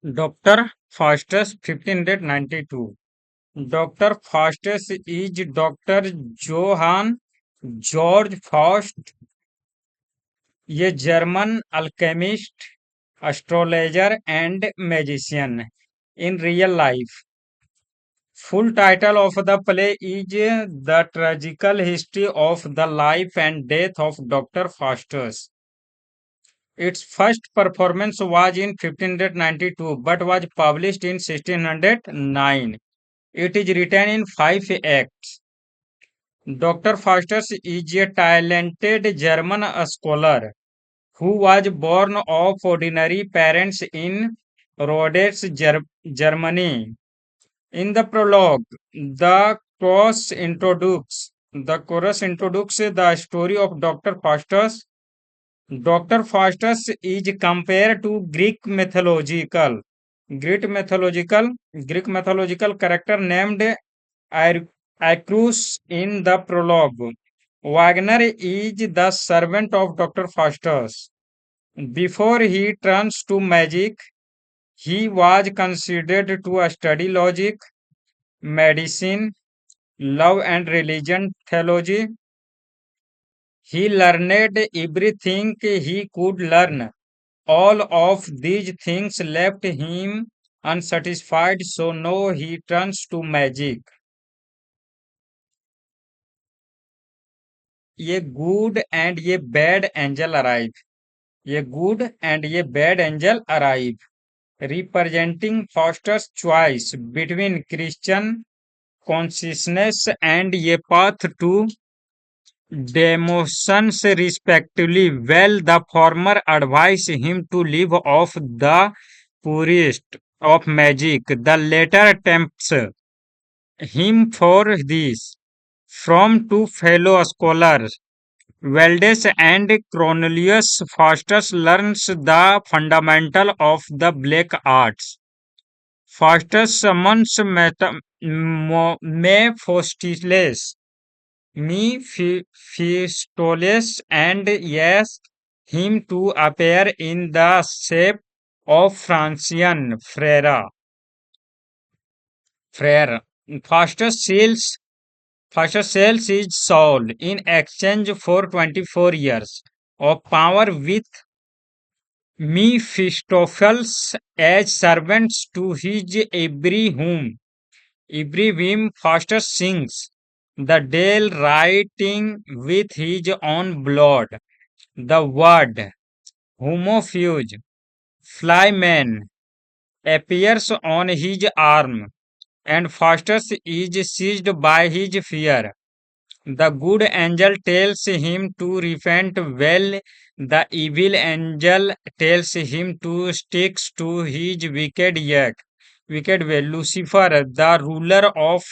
Dr. Faustus, 1592. Dr. Faustus is Dr. Johann George Faust, a German alchemist, astrologer, and magician in real life. Full title of the play is The Tragical History of the Life and Death of Dr. Faustus. Its first performance was in 1592 but was published in 1609. It is written in five acts. Dr. Faustus is a talented German scholar who was born of ordinary parents in Rhodes, Germany. In the prologue, the chorus introduces the story of Dr. Faustus. Dr. Faustus is compared to Greek mythological Greek mythological character named Icarus in the prologue. Wagner is the servant of Dr. Faustus. Before he turns to magic, he was considered to study logic, medicine, love and religion theology. He learned everything he could learn. All of these things left him unsatisfied, so now he turns to magic. A good and a bad angel arrive. A good and a bad angel arrive, representing Foster's choice between Christian consciousness and a path to demotions respectively. Well, the former advised him to live off the purest of magic. The latter tempts him for this. From two fellow scholars, Valdes and Cornelius Faustus learns the fundamental of the black arts. Faustus summons Mephistopheles, Mephistopheles, and asks him to appear in the shape of Francian Frere. Faustus sells his soul in exchange for 24 years of power with Mephistopheles as servants to his every whim. Faustus sings the Dale writing with his own blood. The word homofuge, flyman, appears on his arm, and Faustus is seized by his fear. The good angel tells him to repent. Well, the evil angel tells him to stick to his wicked way. Lucifer, the ruler of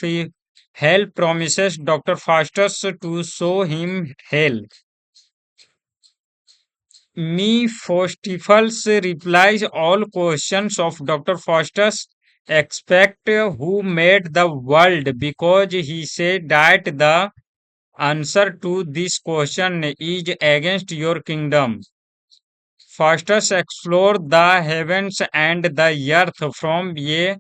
hell, promises Dr. Faustus to show him hell. Mephistopheles replies all questions of Dr. Faustus except who made the world, because he said that the answer to this question is against your kingdom. Faustus explored the heavens and the earth from a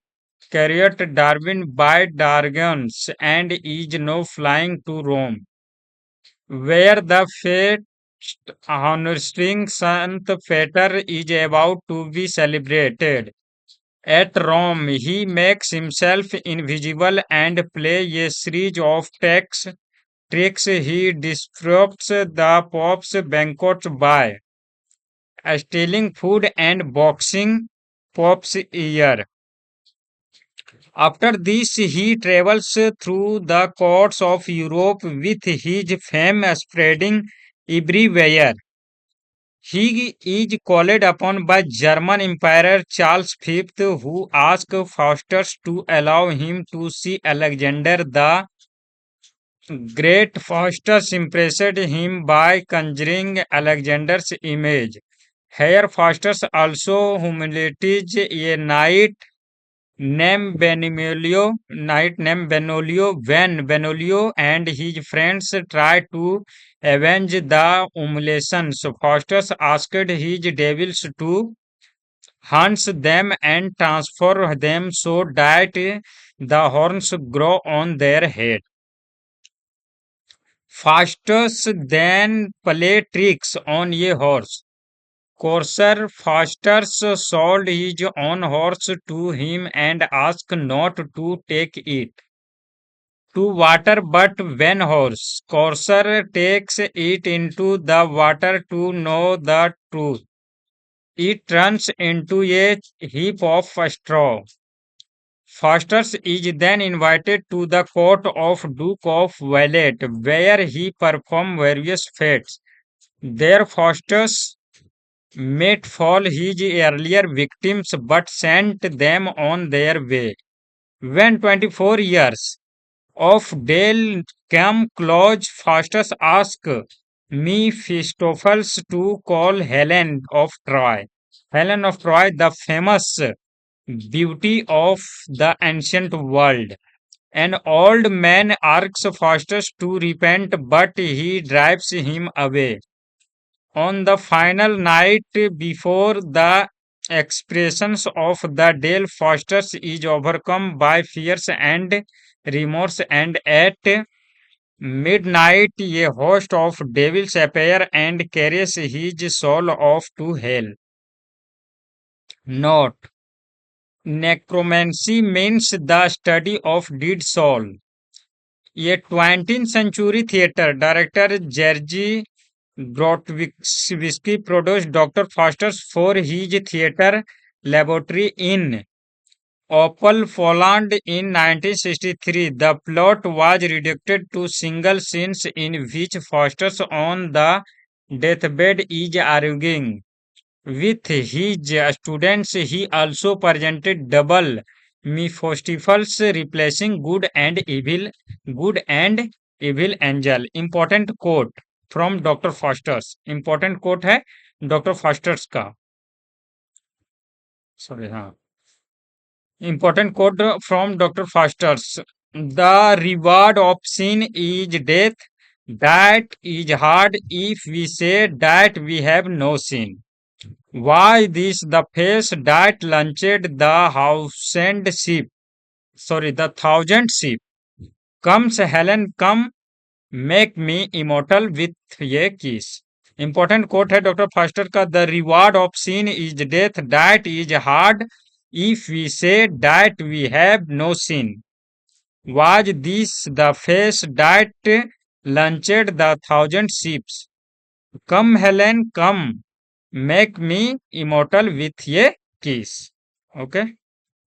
chariot Darwin by dragons and is now flying to Rome, where the fate honoring Saint Peter is about to be celebrated. At Rome, he makes himself invisible and plays a series of tricks. He disrupts the Pope's banquet by stealing food and boxing Pope's ear. After this, he travels through the courts of Europe with his fame spreading everywhere. He is called upon by German Emperor Charles V, who asked Faustus to allow him to see Alexander the Great. Faustus impressed him by conjuring Alexander's image. Here, Faustus also humiliates a knight named Benolio. When Benolio and his friends try to avenge the humiliations, Faustus asked his devils to hunts them and transfer them so that the horns grow on their head. Faustus then play tricks on a horse. Courser Faustus sold his own horse to him and asked not to take it to water but when horse. Courser takes it into the water to know the truth. It turns into a heap of straw. Faustus is then invited to the court of Duke of Valette, where he performs various feats. There Faustus met fall his earlier victims but sent them on their way. When 24 years of Dale came close, Faustus asked Mephistopheles to call Helen of Troy. Helen of Troy, the famous beauty of the ancient world. An old man asks Faustus to repent, but he drives him away. On the final night before the expressions of the Dale, Faustus is overcome by fears and remorse, and at midnight a host of devils appear and carries his soul off to hell. Note: necromancy means the study of dead soul. A 20th century theater director Jerzy Grotowski produced Dr. Faustus for his theater laboratory in Opel, Poland in 1963. The plot was reduced to single scenes in which Faustus on the deathbed is arguing with his students. He also presented double Mephistopheles replacing good and evil angel. Important quote from Dr. Faustus. Important quote है doctor fosters का. Sorry, हाँ. Important quote from Dr. Faustus. The reward of sin is death. That is hard if we say that we have no sin. Why this the face that launched the thousand sheep. Comes Helen, come, make me immortal with a kiss. Important quote है doctor faster का. The reward of sin is death. That is hard if we say that we have no sin. Was this the face that launched the thousand sheep? Come, Helen, come, make me immortal with a kiss. Okay.